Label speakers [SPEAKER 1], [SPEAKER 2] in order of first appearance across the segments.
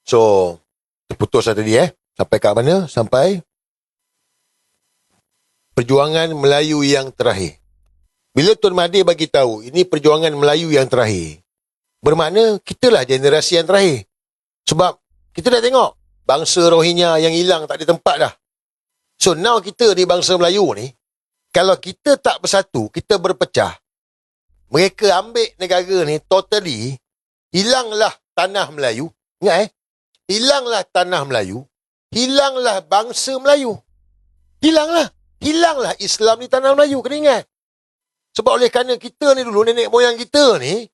[SPEAKER 1] So, terputus lah tadi Sampai kat mana? Sampai perjuangan Melayu yang terakhir. Bila Tun Mahathir bagi tahu ini perjuangan Melayu yang terakhir, bermakna kitalah generasi yang terakhir. Sebab kita dah tengok bangsa Rohingya yang hilang tak ada tempat dah. So now kita ni bangsa Melayu ni, kalau kita tak bersatu, kita berpecah, mereka ambil negara ni totally, hilanglah tanah Melayu. Ingat hilanglah tanah Melayu, hilanglah bangsa Melayu. Hilanglah Islam di tanah Melayu, kena ingat. Sebab oleh kerana kita ni dulu, nenek moyang kita ni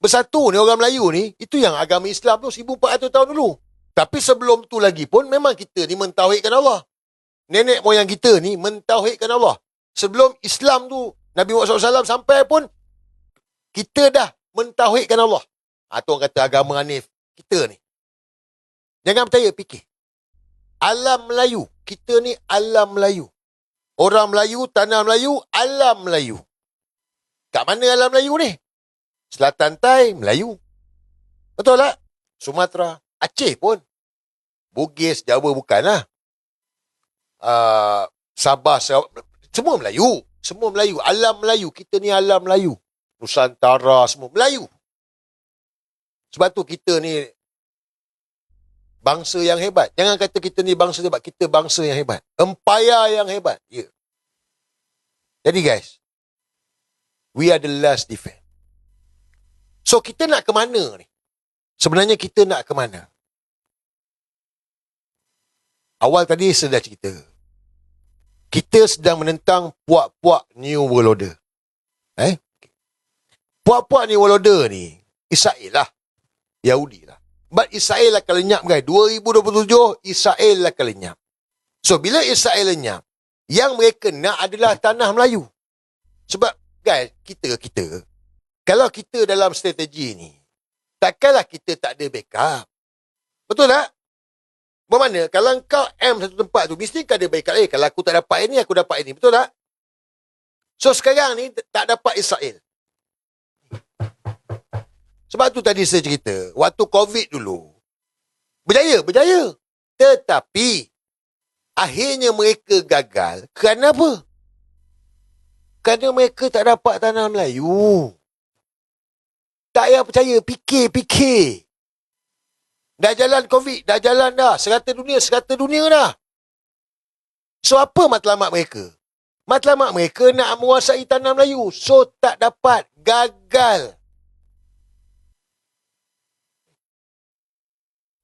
[SPEAKER 1] bersatu ni, orang Melayu ni, itu yang agama Islam tu 1400 tahun dulu. Tapi sebelum tu lagi pun memang kita ni mentauhidkan Allah. Nenek moyang kita ni mentauhidkan Allah. Sebelum Islam tu, Nabi Muhammad SAW sampai pun, kita dah mentauhidkan Allah. Tu orang kata agama Hanif. Kita ni. Jangan percaya, fikir. Alam Melayu. Kita ni alam Melayu. Orang Melayu, tanah Melayu, alam Melayu. Kat mana alam Melayu ni? Selatan Tai, Melayu. Betul tak? Sumatera, Aceh pun. Bugis, Jawa bukanlah. Sabah, semua Melayu. Semua Melayu. Alam Melayu. Kita ni alam Melayu. Nusantara, semua Melayu. Sebab tu kita ni bangsa yang hebat. Jangan kata kita ni bangsa hebat. Kita bangsa yang hebat. Empire yang hebat. Ya. Jadi guys, we are the last defense. So kita nak ke mana ni? Sebenarnya kita nak ke mana? Awal tadi saya dah cerita. Kita sedang menentang puak-puak New World Order. Puak-puak New World Order ni, Israel lah. Yahudi lah. But Israel akan lenyap guys. 2027, Israel akan lenyap. So, bila Israel lenyap, yang mereka nak adalah tanah Melayu. Sebab, guys, kita, kalau kita dalam strategi ni, takkanlah kita tak ada backup. Betul tak? Bermakna, kalau kau satu tempat tu, mesti kau ada backup. Kalau aku tak dapat ini, aku dapat ini. Betul tak? So, sekarang ni, tak dapat Israel. Sebab tu tadi saya cerita, waktu COVID dulu, berjaya. Tetapi, akhirnya mereka gagal. Kerana apa? Kerana mereka tak dapat tanah Melayu. Tak payah percaya, fikir. Dah jalan COVID, dah jalan dah. Serata dunia dah. So, apa matlamat mereka? Matlamat mereka nak menguasai tanah Melayu. So, tak dapat. Gagal.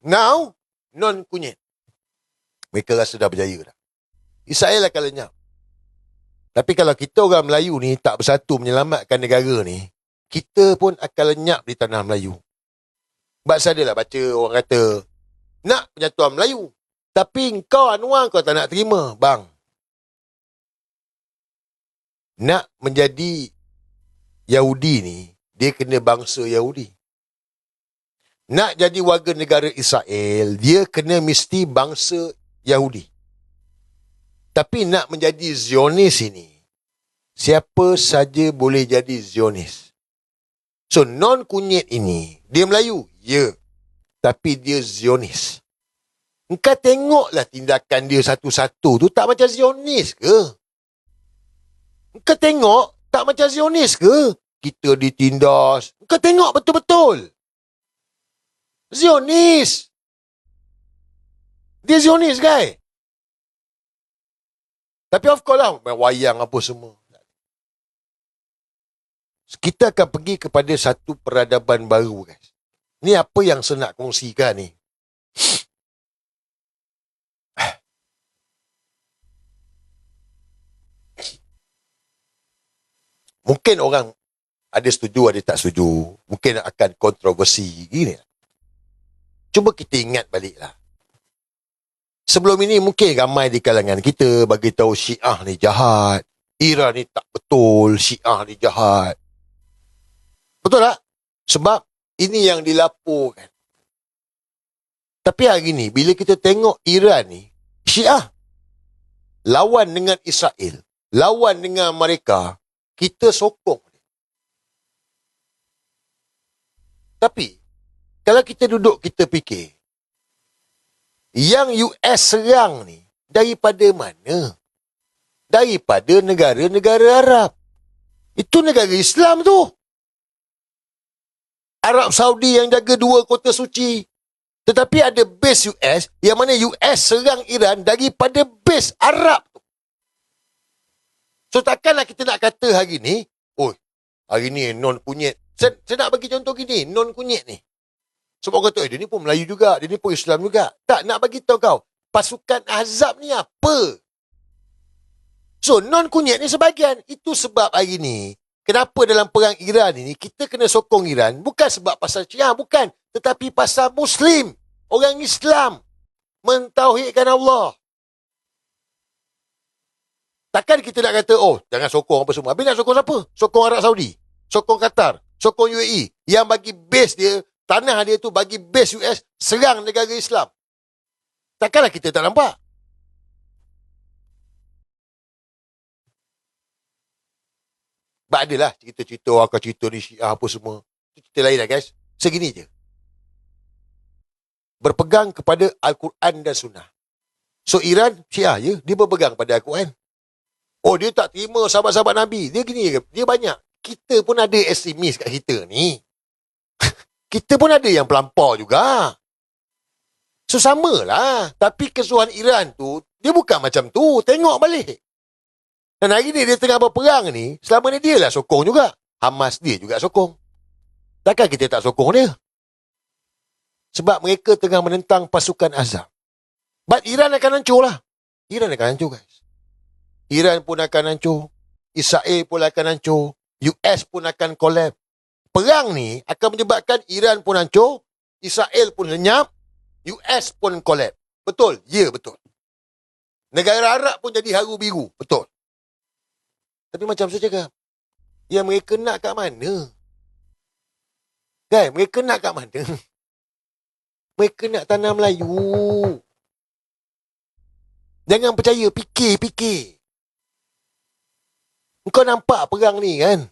[SPEAKER 1] Now, non-kunyit. Mereka rasa dah berjaya dah. Israel akan lenyap. Tapi kalau kita orang Melayu ni tak bersatu menyelamatkan negara ni, kita pun akan lenyap di tanah Melayu. Sebab saya adalah baca orang kata, nak penyatuan Melayu. Tapi kau Anwar kau tak nak terima. Bang. Nak menjadi Yahudi ni, dia kena bangsa Yahudi. Nak jadi warga negara Israel, dia kena mesti bangsa Yahudi. Tapi nak menjadi Zionis ini, siapa saja boleh jadi Zionis. So, non-kunyit ini, dia Melayu, ya. Tapi dia Zionis. Engkau tengoklah tindakan dia satu-satu tu, tak macam Zionis ke? Engkau tengok, tak macam Zionis ke? Kita ditindas. Engkau tengok betul-betul. Zionis. Dia Zionis, guys. Tapi of course lah, wayang apa semua. Kita akan pergi kepada satu peradaban baru, guys. Ni apa yang saya nak kongsikan ni. Mungkin orang ada setuju, ada tak setuju. Mungkin akan kontroversi gini. Cuba kita ingat baliklah. Sebelum ini mungkin ramai di kalangan kita bagi tahu Syiah ni jahat. Iran ni tak betul. Syiah ni jahat. Betul tak? Sebab ini yang dilaporkan. Tapi hari ni bila kita tengok Iran ni, Syiah lawan dengan Israel, lawan dengan mereka, kita sokong. Tapi kalau kita duduk kita fikir, Yang US serang ni daripada mana? Daripada negara-negara Arab. Itu negara Islam tu. Arab Saudi yang jaga 2 kota suci. Tetapi ada base US yang mana US serang Iran daripada base Arab tu. So takkanlah kita nak kata hari ni, hari ni non kunyit. Saya nak bagi contoh gini, non kunyit ni. Sebab kata, dia ni pun Melayu juga, dia ni pun Islam juga. Tak, nak bagi tahu kau, pasukan Ahzab ni apa? So, non kunyit ni sebahagian. Itu sebab hari ni, kenapa dalam perang Iran ni, kita kena sokong Iran, bukan sebab pasal Syiah, bukan. Tetapi pasal Muslim, orang Islam, mentauhidkan Allah. Takkan kita nak kata, jangan sokong apa semua. Habis nak sokong siapa? Sokong Arab Saudi, sokong Qatar, sokong UAE, yang bagi base dia, tanah dia tu bagi base US serang negara Islam. Takkanlah kita tak nampak. Adalah cerita-cerita orang akan cerita ni Syiah apa semua. Cerita lain lah guys. Segini je. Berpegang kepada Al-Quran dan Sunnah. So Iran Syiah je. Dia berpegang pada Al-Quran. Dia tak terima sahabat-sahabat Nabi. Dia gini, dia banyak. Kita pun ada ekstremis kat kita ni. Kita pun ada yang pelampau juga. So samalah. Tapi kesusahan Iran tu, dia bukan macam tu. Tengok balik. Dan hari ni dia tengah berperang ni, selama ni dia lah sokong juga. Hamas dia juga sokong. Takkan kita tak sokong dia? Sebab mereka tengah menentang pasukan Ahzab. But Iran akan hancur lah. Iran akan hancur guys. Iran pun akan hancur. Israel pun akan hancur. US pun akan collapse. Perang ni akan menyebabkan Iran pun hancur. Israel pun lenyap. US pun collapse. Betul? Ya, betul. Negara Arab pun jadi haru biru. Betul. Tapi macam saya cakap, yang mereka nak kat mana? Kan? Mereka nak kat mana? Mereka nak tanah Melayu. Jangan percaya, fikir. Kau nampak perang ni kan?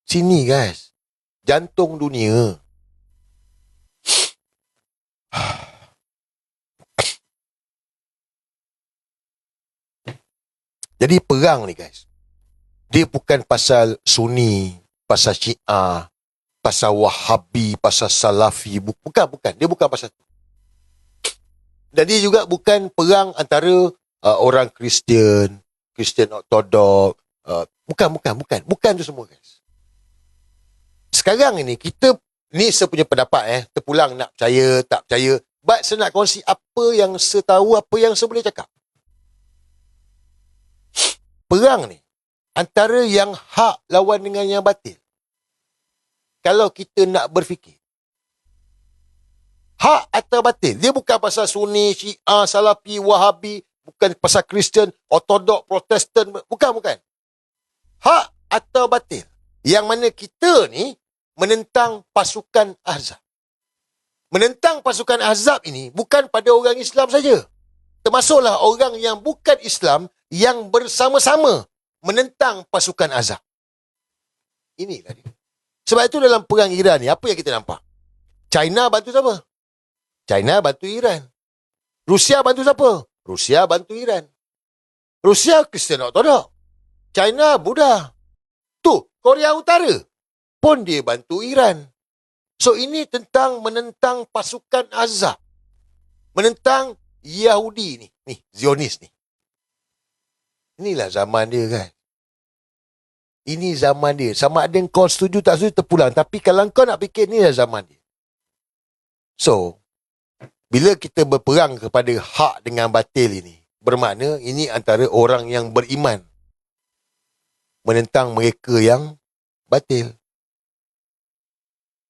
[SPEAKER 1] Sini guys, jantung dunia. Jadi perang ni guys, dia bukan pasal Sunni, pasal Syiah, pasal Wahabi, pasal Salafi. Bukan. Dia bukan pasal tu. Dan dia juga bukan perang antara orang Kristian Ortodok. Bukan tu semua guys. Sekarang ini kita, ni saya punya pendapat terpulang nak percaya, tak percaya. But saya nak kongsi apa yang saya tahu, apa yang saya boleh cakap. Perang ni antara yang hak lawan dengan yang batil. Kalau kita nak berfikir, hak atau batil, dia bukan pasal Sunni, Syiah, Salafi, Wahabi, bukan pasal Kristian, Ortodok, Protestan, bukan. Hak atau batil, yang mana kita ni menentang pasukan Ahzab. Menentang pasukan Ahzab ini bukan pada orang Islam saja. Termasuklah orang yang bukan Islam yang bersama-sama menentang pasukan Ahzab. Inilah dia. Sebab itu dalam perang Iran ni, apa yang kita nampak? China bantu siapa? China bantu Iran. Rusia bantu siapa? Rusia bantu Iran. Rusia Kristian Ortodok. China Buddha. Tu, Korea Utara pun dia bantu Iran. So ini tentang menentang pasukan Ahzab. Menentang Yahudi ni. Zionis ni. Inilah zaman dia kan. Ini zaman dia. Sama ada kau setuju tak setuju terpulang. Tapi kalau kau nak fikir, inilah zaman dia. So, bila kita berperang kepada hak dengan batil ini, bermakna ini antara orang yang beriman menentang mereka yang batil.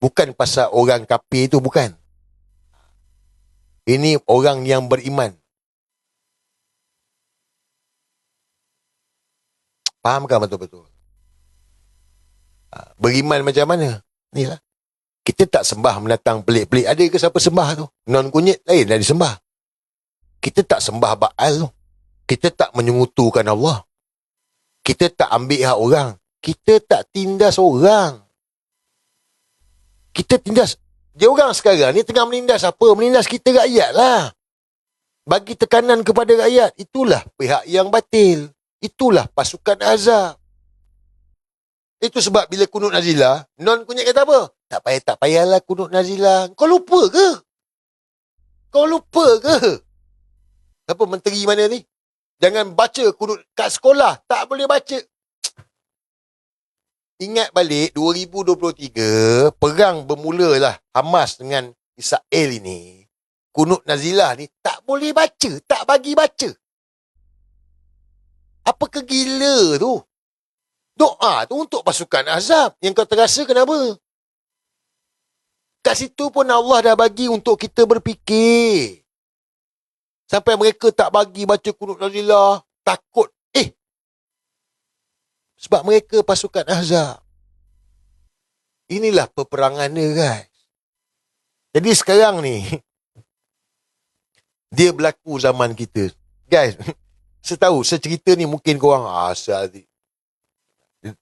[SPEAKER 1] Bukan pasal orang kafir itu, bukan. Ini orang yang beriman. Fahamkan betul-betul? Beriman macam mana? Inilah. Kita tak sembah menatang pelik-pelik. Ada ke siapa sembah tu? Non kunyit lain dah disembah. Kita tak sembah Baal tu. Kita tak menyengutukan Allah. Kita tak ambil hak orang. Kita tak tindas orang. Kita tindas Dia orang sekarang ni tengah menindas apa? Menindas kita rakyat lah. Bagi tekanan kepada rakyat. Itulah pihak yang batil. Itulah pasukan azab. Itu sebab bila kunut nazilah, non kunyit kata apa? Tak payahlah kunut nazilah. Kau lupa ke? Apa menteri mana ni? Jangan baca kunut kat sekolah. Tak boleh baca. Ingat balik 2023, perang bermulalah Hamas dengan Israel ini. Kunut nazilah ni tak boleh baca. Tak bagi baca. Apa kegila tu? Doa tu untuk pasukan azab. Yang kau terasa kenapa? Kat situ pun Allah dah bagi untuk kita berfikir. Sampai mereka tak bagi baca kunut nazilah. Takut. Sebab mereka pasukan azab. Inilah peperangan dia, guys. Jadi sekarang ni, dia berlaku zaman kita. Guys, secerita ni mungkin korang asal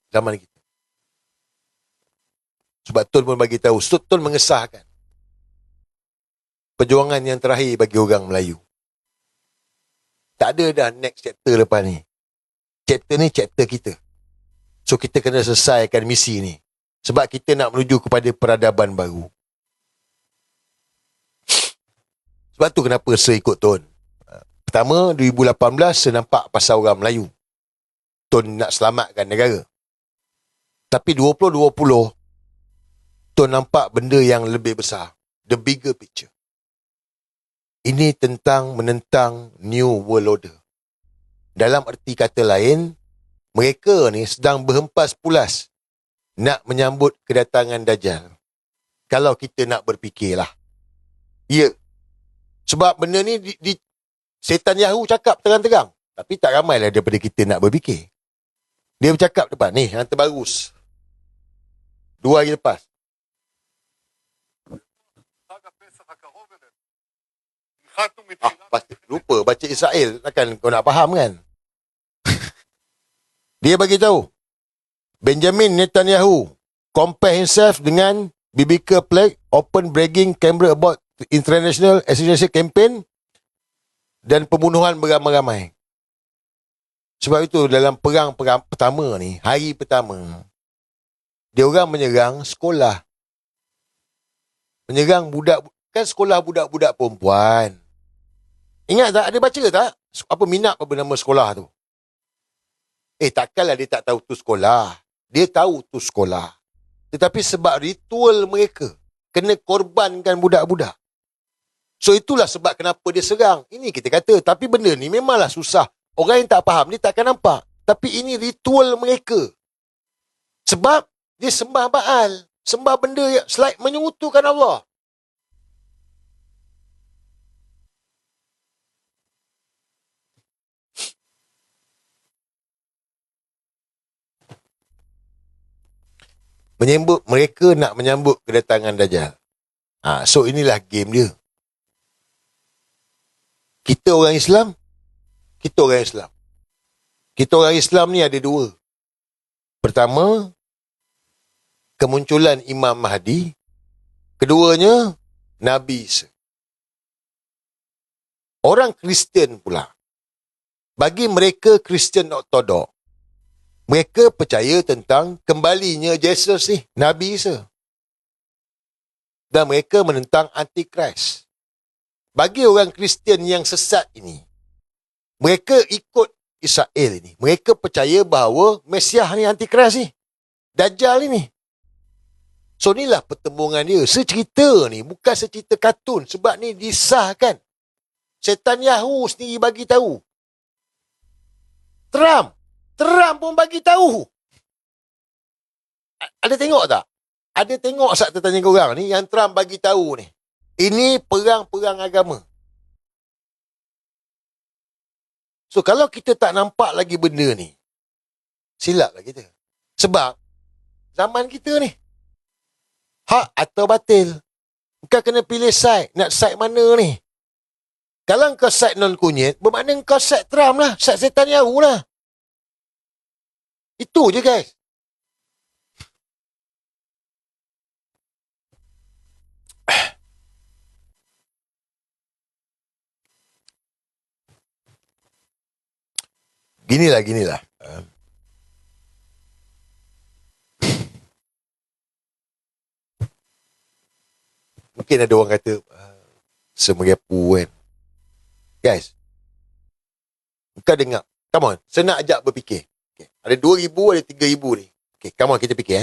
[SPEAKER 1] zaman kita. Sebab Tun pun bagi tahu, Tun mengesahkan perjuangan yang terakhir bagi orang Melayu. Tak ada dah next chapter lepas ni. Chapter ni chapter kita. So kita kena selesaikan misi ni. Sebab kita nak menuju kepada peradaban baru. Sebab tu kenapa saya ikut Tun. Pertama, 2018 saya nampak pasal orang Melayu. Tun nak selamatkan negara. Tapi 2020, Tun nampak benda yang lebih besar. The bigger picture. Ini tentang menentang New World Order. Dalam erti kata lain, mereka ni sedang berhempas pulas nak menyambut kedatangan Dajjal. Kalau kita nak berfikirlah. Ya. Sebab benda ni setan Yahoo cakap terang-terang. Tapi tak ramailah daripada kita nak berfikir. Dia bercakap depan ni, yang terbaru 2 hari lepas. Lupa baca Israel, takkan kau nak faham kan? Dia bagi tahu Benjamin Netanyahu compare himself dengan biblical plague, open bragging Canberra about international assassination campaign dan pembunuhan beramai-ramai. Sebab itu dalam perang pertama ni, hari pertama, dia orang menyerang sekolah. Menyerang budak, kan sekolah budak-budak perempuan. Ingat tak? Ada baca tak? Apa minat apa nama sekolah tu? Takkanlah dia tak tahu tu sekolah. Dia tahu tu sekolah. Tetapi sebab ritual mereka, kena korbankan budak-budak. So itulah sebab kenapa dia serang. Ini kita kata. Tapi benda ni memanglah susah. Orang yang tak faham, dia takkan nampak. Tapi ini ritual mereka. Sebab dia sembah Baal. Sembah benda yang selain menyekutukan Allah. Mereka nak menyambut kedatangan Dajjal. So inilah game dia. Kita orang Islam. Kita orang Islam ni ada 2. Pertama, kemunculan Imam Mahdi. Keduanya, Nabi Isa. Orang Kristian pula. Bagi mereka Kristian Ortodok, mereka percaya tentang kembalinya Yesus ni, Nabi Isa. Dan mereka menentang Antikris. Bagi orang Kristian yang sesat ini, mereka ikut Israel ini. Mereka percaya bahawa Mesiah ni Antikris ni. Dajjal ni. So inilah pertembungan dia. Secerita ni bukan secerita kartun. Sebab ni disahkan. Setan Yahoo sendiri bagi tahu. Trump pun bagi tahu. Ada tengok tak? Ada tengok saat tertanya korang ni yang Trump bagi tahu ni. Ini perang-perang agama. So kalau kita tak nampak lagi benda ni, silaplah kita. Sebab zaman kita ni, hak atau batil. Kau kena pilih side. Nak side mana ni? Kalau kau side non-kunyit, bermakna kau side Trump lah. Side setan Yahoo lah. Itu je guys. Ginilah. Mungkin ada orang kata, semegapu kan. Guys, kau dengar. Come on, saya nak ajak berfikir. Okay. Ada 2,000, ada 3,000 ni. Okay, come on, kita fikir